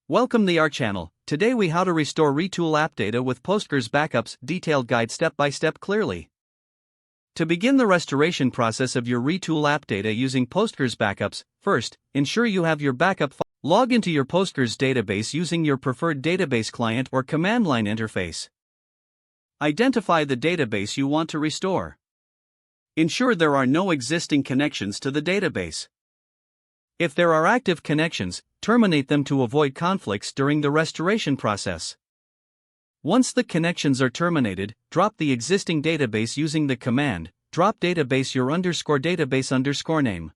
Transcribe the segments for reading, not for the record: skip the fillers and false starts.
Welcome to our channel. Today we how to restore Retool app data with Postgres backups, detailed guide step by step clearly. To begin the restoration process of your Retool app data using Postgres backups, first, ensure you have your backup file. Log into your Postgres database using your preferred database client or command line interface. Identify the database you want to restore. Ensure there are no existing connections to the database. If there are active connections, terminate them to avoid conflicts during the restoration process. Once the connections are terminated, drop the existing database using the command drop database your database name.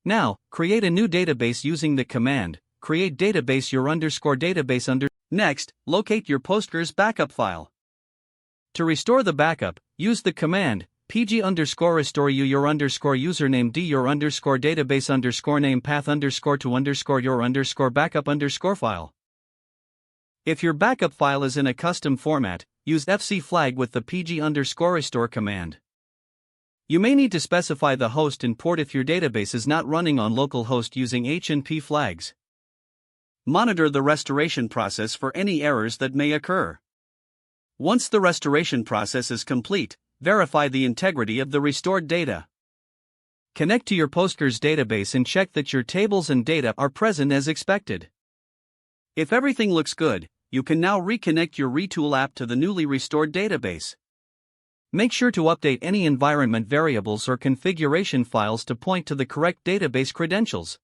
Now, create a new database using the command create database your database. Next, locate your Postgres backup file. To restore the backup, use the command pg_restore your username d your database name path to your backup file. If your backup file is in a custom format, use fc flag with the pg_restore command. You may need to specify the host and port if your database is not running on localhost using H&P flags. Monitor the restoration process for any errors that may occur. Once the restoration process is complete, verify the integrity of the restored data. Connect to your Postgres database and check that your tables and data are present as expected. If everything looks good, you can now reconnect your Retool app to the newly restored database. Make sure to update any environment variables or configuration files to point to the correct database credentials.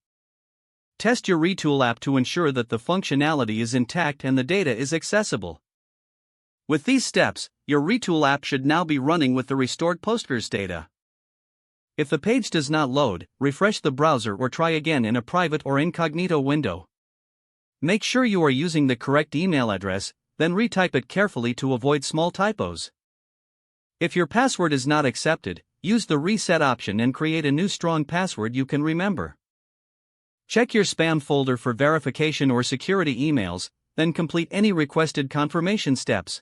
Test your Retool app to ensure that the functionality is intact and the data is accessible. With these steps, your Retool app should now be running with the restored Postgres data. If the page does not load, refresh the browser or try again in a private or incognito window. Make sure you are using the correct email address, then retype it carefully to avoid small typos. If your password is not accepted, use the reset option and create a new strong password you can remember. Check your spam folder for verification or security emails, then complete any requested confirmation steps.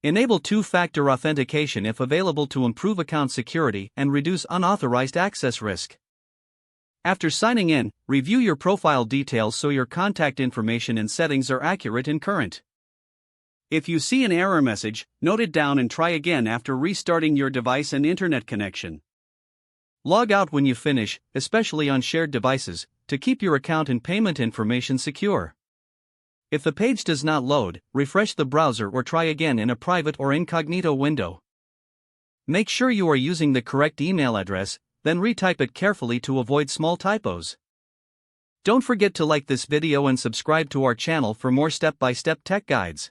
Enable two-factor authentication if available to improve account security and reduce unauthorized access risk. After signing in, review your profile details so your contact information and settings are accurate and current. If you see an error message, note it down and try again after restarting your device and internet connection. Log out when you finish, especially on shared devices, to keep your account and payment information secure. If the page does not load, refresh the browser or try again in a private or incognito window. Make sure you are using the correct email address, then retype it carefully to avoid small typos. Don't forget to like this video and subscribe to our channel for more step-by-step tech guides.